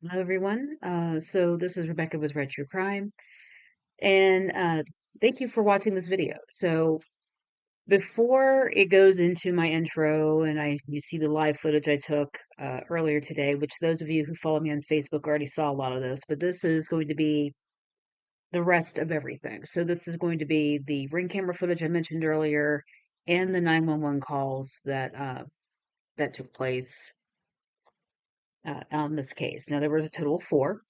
Hello, everyone. So this is Rebecca with Red True Crime, and thank you for watching this video. So before it goes into my intro and you see the live footage I took earlier today, which those of you who follow me on Facebook already saw a lot of this, but this is going to be the rest of everything. So this is going to be the ring camera footage I mentioned earlier and the 911 calls that took place on this case. Now there was a total of four.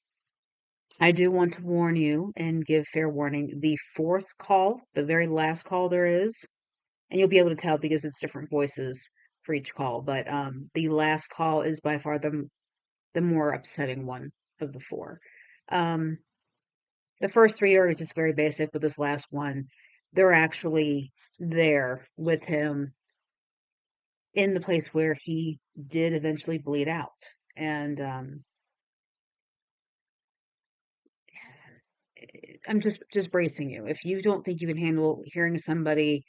I do want to warn you and give fair warning. The fourth call, the very last call there is, and you'll be able to tell because it's different voices for each call, but the last call is by far the more upsetting one of the four. Um, the first three are just very basic, but this last one, they're actually there with him in the place where he did eventually bleed out. And I'm just bracing you. If you don't think you can handle hearing somebody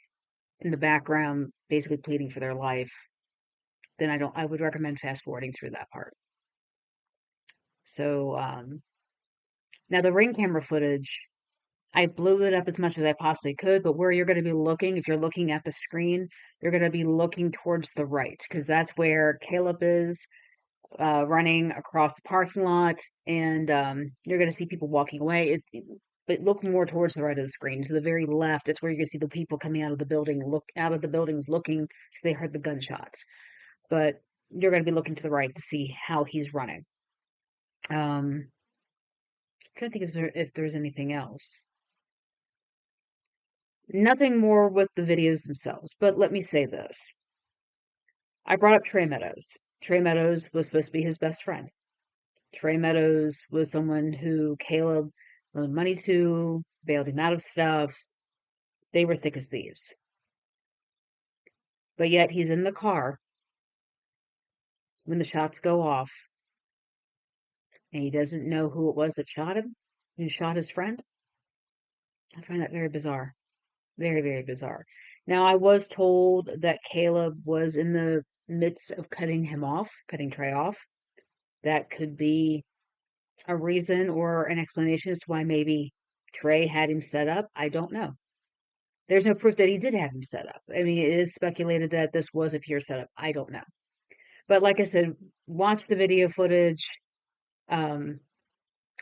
in the background basically pleading for their life, then I would recommend fast forwarding through that part. So now the ring camera footage, I blew it up as much as I possibly could, but where you're going to be looking, if you're looking at the screen, you're going to be looking towards the right because that's where Caleb is running across the parking lot, and you're going to see people walking away. But look more towards the right of the screen. To the very left, it's where you're going to see the people coming out of the building, look out of the buildings looking because they heard the gunshots. But you're going to be looking to the right to see how he's running. I'm trying to think if there's anything else. Nothing more with the videos themselves, but let me say this. I brought up Trey Meadows. Trey Meadows was supposed to be his best friend. Trey Meadows was someone who Caleb loaned money to, bailed him out of stuff. They were thick as thieves. But yet he's in the car when the shots go off and he doesn't know who it was that shot him, who shot his friend. I find that very bizarre. Very, very bizarre. Now, I was told that Caleb was in the midst of cutting him off, cutting Trey off. That could be a reason or an explanation as to why maybe Trey had him set up. I don't know. There's no proof that he did have him set up. I mean, it is speculated that this was a pure setup. I don't know. But like I said, watch the video footage, um,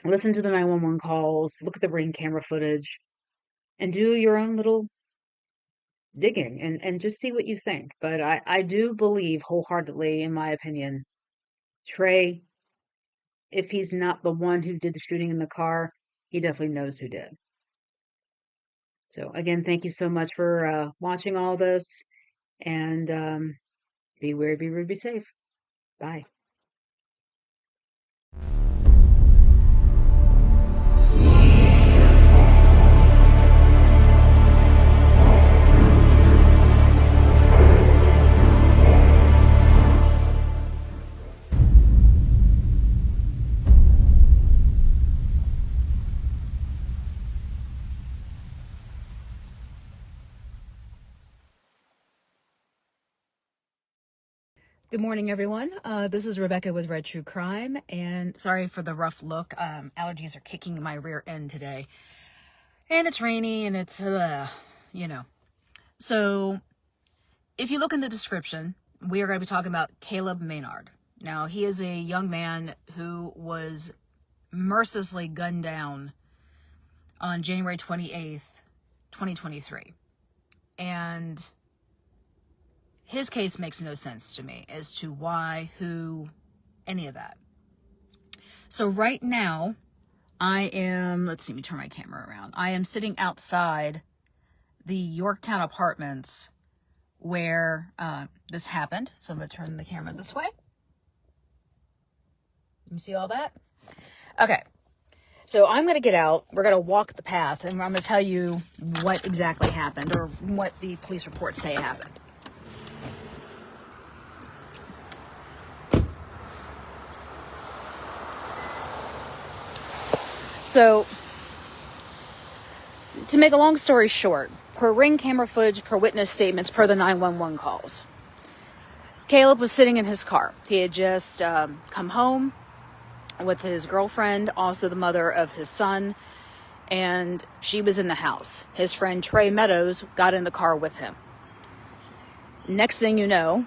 listen to the 911 calls, look at the ring camera footage, and do your own little digging and just see what you think. But I do believe wholeheartedly, in my opinion, Trey, if he's not the one who did the shooting in the car, he definitely knows who did. So again, thank you so much for watching all this, and be weird, be rude, be safe. Bye. Good morning, everyone. This is Rebecca with Red True Crime, and sorry for the rough look. Allergies are kicking my rear end today, and it's rainy, and it's, you know. So, if you look in the description, we are going to be talking about Kalup Maynard. Now, he is a young man who was mercilessly gunned down on January 28th, 2023, and his case makes no sense to me as to why, who, any of that. So right now, let's see, let me turn my camera around. I am sitting outside the Yorktown Apartments where this happened. So I'm going to turn the camera this way. You see all that? Okay. So I'm going to get out. We're going to walk the path, and I'm going to tell you what exactly happened or what the police reports say happened. So, to make a long story short, per ring camera footage, per witness statements, per the 911 calls, Caleb was sitting in his car. He had just come home. with his girlfriend, also the mother of his son, and she was in the house. His friend Trey Meadows got in the car with him. Next thing you know,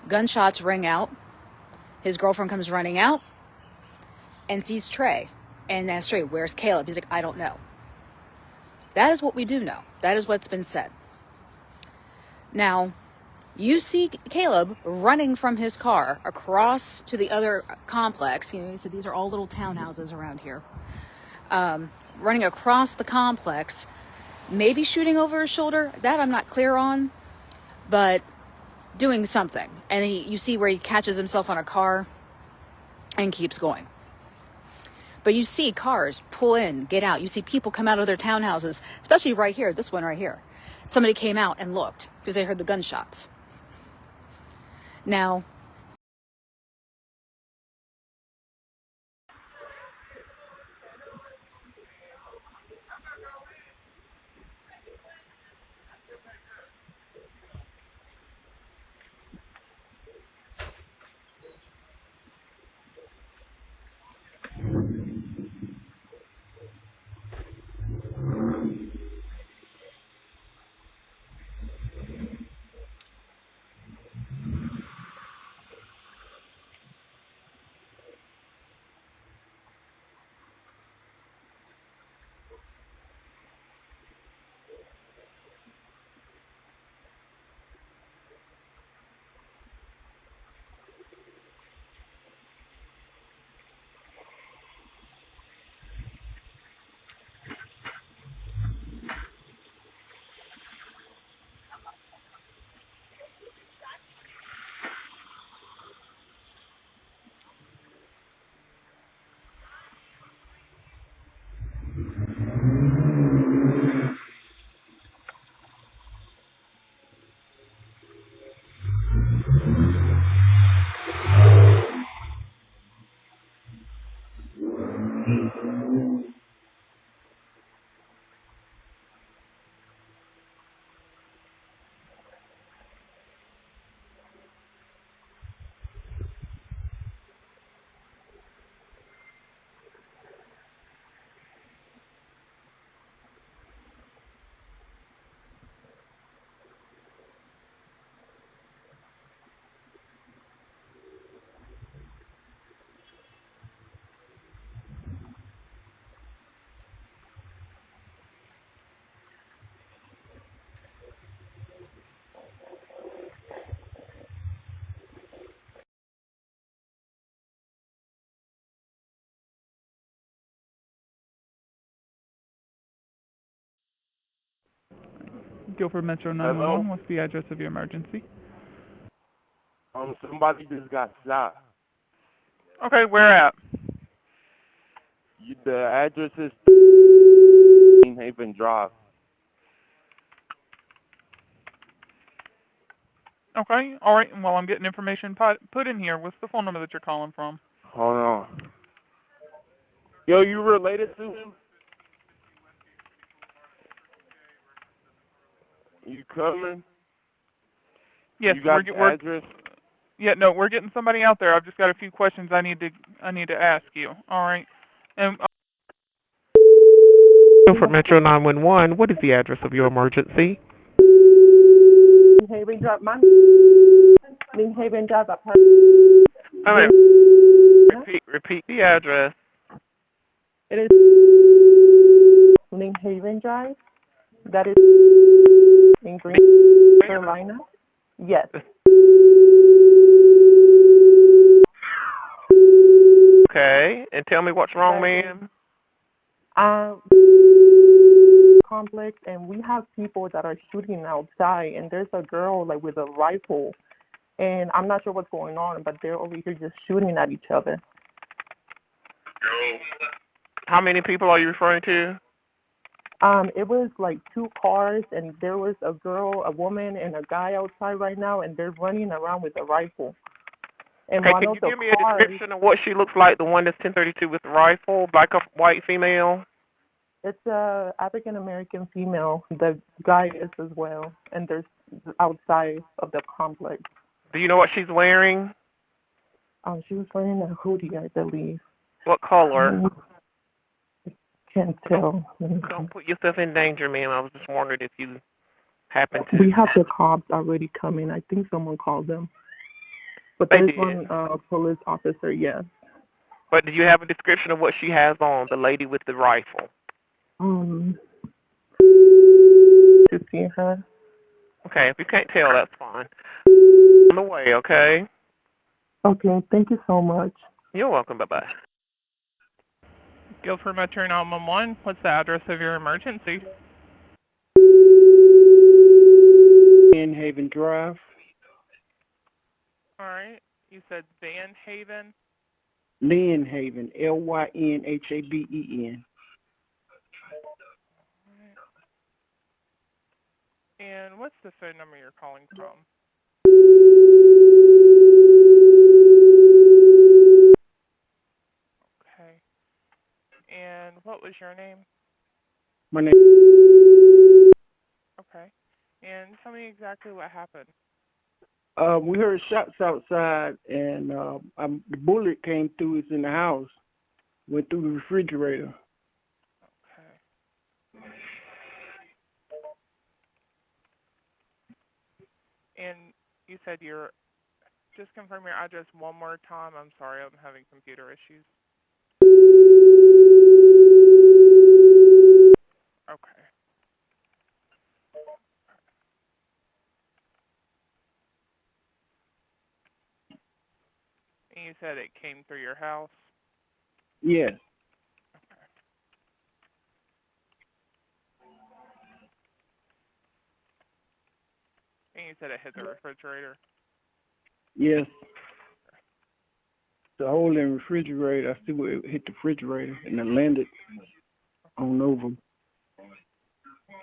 gunshots ring out. His girlfriend comes running out and sees Trey and asks Trey, "Where's Caleb?" He's like, "I don't know." That is what we do know. That is what's been said. Now, you see Caleb running from his car across to the other complex. So these are all little townhouses around here. Running across the complex, maybe shooting over his shoulder. That I'm not clear on, but doing something. And you see where he catches himself on a car and keeps going. But you see cars pull in, get out. You see people come out of their townhouses, especially right here, this one right here. Somebody came out and looked because they heard the gunshots. Now, Guilford Metro Hello? 911, what's the address of your emergency? Somebody just got shot. Okay, where at? The address is Haven Drive. Okay, alright, well, I'm getting information put in here. What's the phone number that you're calling from? Hold on. Yo, you related to him? You coming? Yes, You got the address? yeah, no, we're getting somebody out there. I've just got a few questions I need to ask you. Alright. And Guilford Metro 911, what is the address of your emergency? Haven Drive, Haven Drive, Alright, repeat the address. it is Haven Drive. That is in Green, Carolina. Yes. Okay, and tell me what's wrong, ma'am. Complex, and we have people that are shooting outside, and there's a girl like with a rifle, and I'm not sure what's going on, but they're over here just shooting at each other. How many people are you referring to? It was like two cars, and there was a girl, a woman, and a guy outside right now, and they're running around with a rifle. And okay, can you give me a description of what she looks like, the one that's 1032 with the rifle, black or white female? It's a African American female. The guy is as well, and there's outside of the complex. Do you know what she's wearing? She was wearing a hoodie, I believe. What color? Can't tell. Don't put yourself in danger, ma'am. I was just wondering if you happen to. We have the cops already coming. I think someone called them. But They there's did. one police officer, yes. But did you have a description of what she has on, the lady with the rifle? To see her. Okay, if you can't tell, that's fine. On the way, okay? Okay, thank you so much. You're welcome. Bye-bye. Guilford Metro 911. What's the address of your emergency? Van Haven Drive. All right. You said Van Haven. Lynn Haven. Lynhaben. And what's the phone number you're calling from? Okay. And what was your name? My name. Okay. And tell me exactly what happened. We heard shots outside, and the bullet came through. It's in the house. Went through the refrigerator. Okay. And you said just confirm your address one more time. I'm sorry, I'm having computer issues. Okay. And you said it came through your house? Yes. Okay. And you said it hit the refrigerator? Yes. The hole in the refrigerator. I see where it hit the refrigerator, and it landed on over.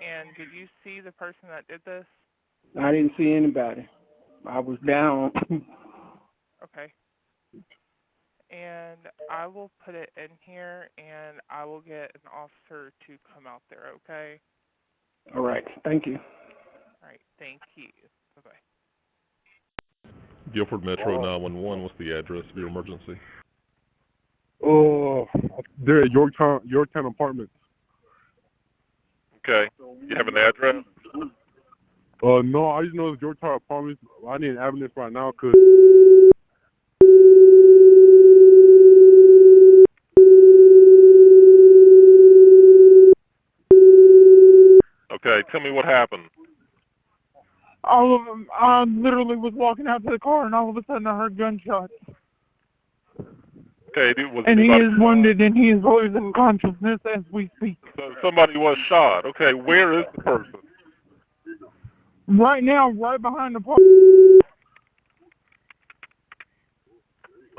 And did you see the person that did this? I didn't see anybody. I was down. Okay. And I will put it in here, and I will get an officer to come out there, okay? All right. Thank you. All right. Thank you. Bye-bye. Guilford Metro 911, what's the address of your emergency? They're at Yorktown Apartments. Okay. You have an address? No, I just know it's Yorktown Apartments. I need an evidence right now because. Okay, tell me what happened. All of them, I literally was walking out to the car, and all of a sudden I heard gunshots. Okay, was and he anybody is wounded, and he is losing consciousness as we speak. So somebody was shot. Okay, where is the person? Right now, right behind the park.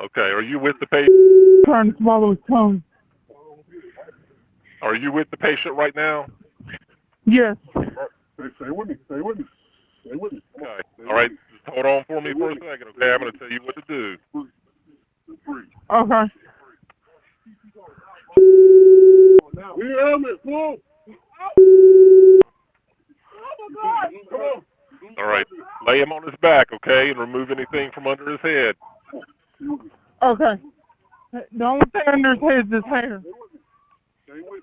Okay, are you with the patient? Trying to swallow his tongue. Are you with the patient right now? Yes. Stay with me. Stay with me. Stay with me. Okay. All right. Just hold on for me for a second, okay? I'm going to tell you what to do. Okay. We have it. Come on. All right. Lay him on his back, okay, and remove anything from under his head. Okay. The only thing under his head is his hair.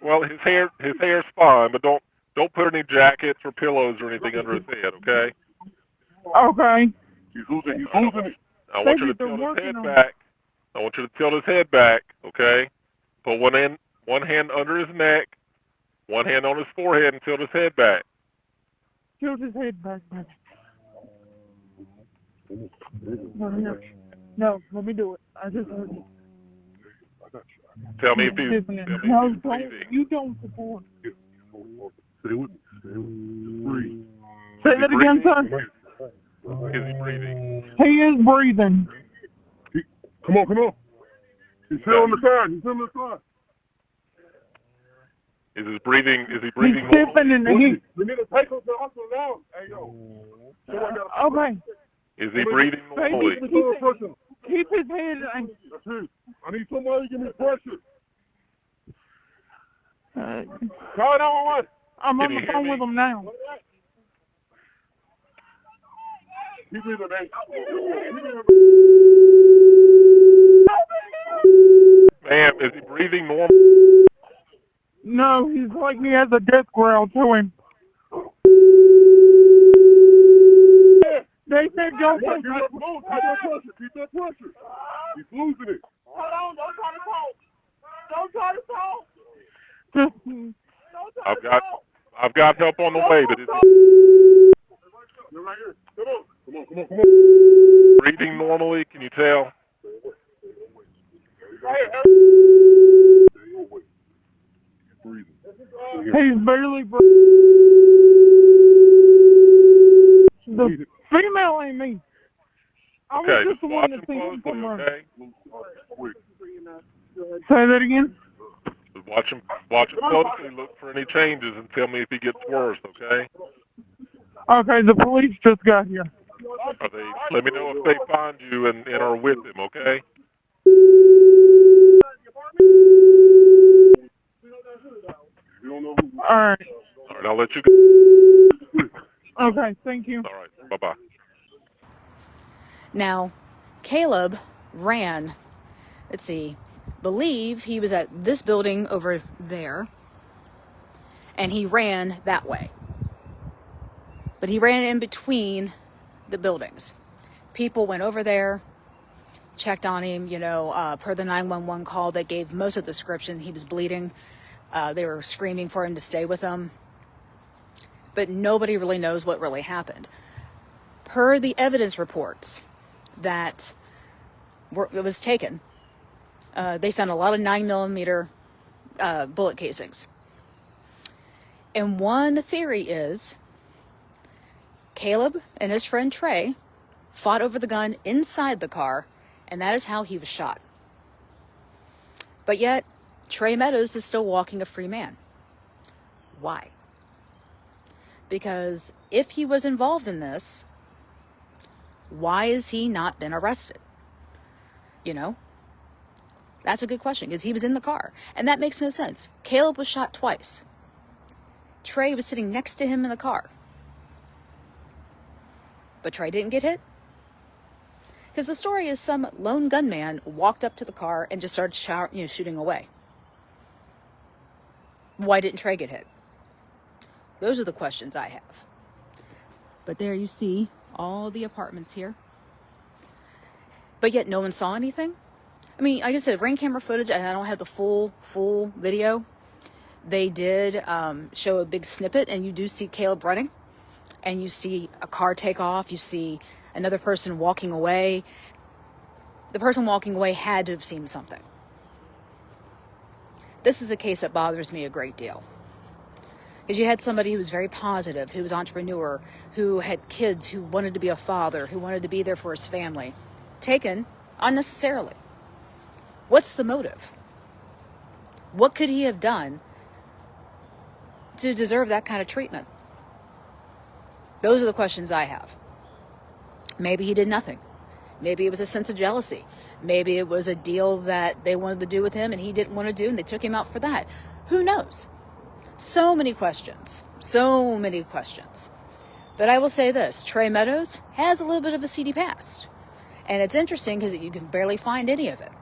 Well, his hair's fine, but don't put any jackets or pillows or anything under his head, okay? Okay. He's losing it. I want you to tilt his head back. I want you to tilt his head back, okay? Put one hand under his neck, one hand on his forehead, and tilt his head back. Tilt his head back. No, let me do it. I just heard you. Tell me if he's No, don't. breathing. You don't support. Stay with me. Stay with me. Breathe. Say that again, son. Is he breathing? He is breathing. Come on. He's still on the side. He's still on the side. Is he breathing He's normally? stiffing and he. We need to take him to the hospital now. Hey, yo. Okay. Is he breathing normally? Keep his head. That's it. I need somebody to give me pressure. Call 911. I'm on Can the you hear phone me? with him now. He's in the Ma'am, Is he breathing normal? No, he's like he has a death growl to him. They said don't push. Keep that pressure. Keep that pressure. He's losing it. Hold on, don't try to talk. Don't try to talk. Don't try to talk. I've got help on the way, but it's You're right here. Come on. breathing normally. Can you tell? Breathing. He's barely breathing. The female ain't me. I Okay, was just just the watch one him that thinks he's closely, somewhere. okay? Say that again. Just watch him closely. Look for any changes and tell me if he gets worse, okay? Okay, the police just got here. Let me know if they find you and are with him, okay? All right. All right, I'll let you go. Okay, thank you. All right, bye-bye. Now, Caleb ran, let's see, believe he was at this building over there, and he ran that way. But he ran in between the buildings. People went over there, checked on him, per the 911 call that gave most of the description. He was bleeding. They were screaming for him to stay with them. But nobody really knows what really happened. Per the evidence reports that it was taken, they found a lot of 9mm bullet casings. And one theory is Caleb and his friend Trey fought over the gun inside the car, and that is how he was shot. But yet, Trey Meadows is still walking a free man. Why? Because if he was involved in this, why has he not been arrested? That's a good question, because he was in the car. And that makes no sense. Caleb was shot twice. Trey was sitting next to him in the car. But Trey didn't get hit? Because the story is some lone gunman walked up to the car and just started shooting away. Why didn't Trey get hit? Those are the questions I have. But there you see all the apartments here. But yet no one saw anything? I mean, like I said, ring camera footage, and I don't have the full video. They did show a big snippet, and you do see Caleb running. And you see a car take off. You see another person walking away. The person walking away had to have seen something. This is a case that bothers me a great deal. Because you had somebody who was very positive, who was an entrepreneur, who had kids, who wanted to be a father, who wanted to be there for his family, taken unnecessarily. What's the motive? What could he have done to deserve that kind of treatment? Those are the questions I have. Maybe he did nothing. Maybe it was a sense of jealousy. Maybe it was a deal that they wanted to do with him and he didn't want to do, and they took him out for that. Who knows? So many questions. So many questions. But I will say this, Trey Meadows has a little bit of a seedy past. And it's interesting because you can barely find any of it.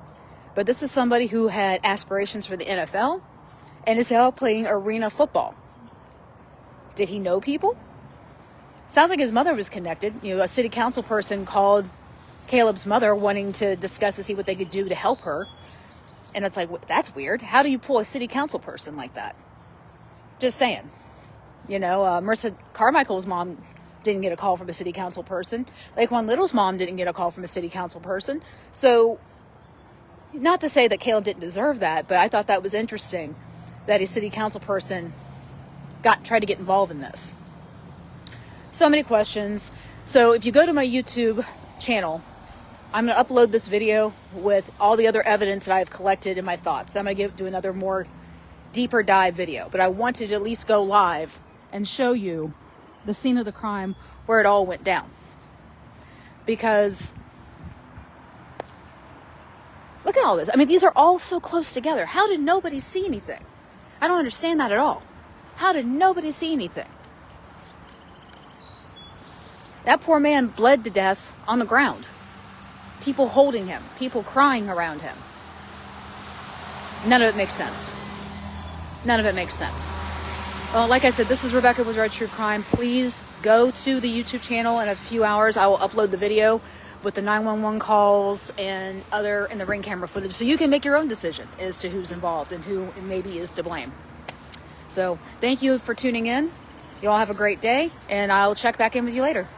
But this is somebody who had aspirations for the NFL and is now playing arena football. Did he know people? Sounds like his mother was connected. A city council person called Caleb's mother wanting to discuss to see what they could do to help her. And it's like, that's weird. How do you pull a city council person like that? Just saying. Marissa Carmichael's mom didn't get a call from a city council person. Laquan Little's mom didn't get a call from a city council person. So, not to say that Caleb didn't deserve that, but I thought that was interesting that a city council person tried to get involved in this. So many questions. So if you go to my YouTube channel, I'm going to upload this video with all the other evidence that I've collected and my thoughts. I'm going to do another more deeper dive video, but I wanted to at least go live and show you the scene of the crime where it all went down. Because look at all this. I mean, these are all so close together. How did nobody see anything? I don't understand that at all. How did nobody see anything? That poor man bled to death on the ground. People holding him, people crying around him. None of it makes sense. None of it makes sense. Like I said, this is Rebecca with Red True Crime. Please go to the YouTube channel in a few hours. I will upload the video with the 911 calls and the ring camera footage, so you can make your own decision as to who's involved and who maybe is to blame. So thank you for tuning in. You all have a great day, and I'll check back in with you later.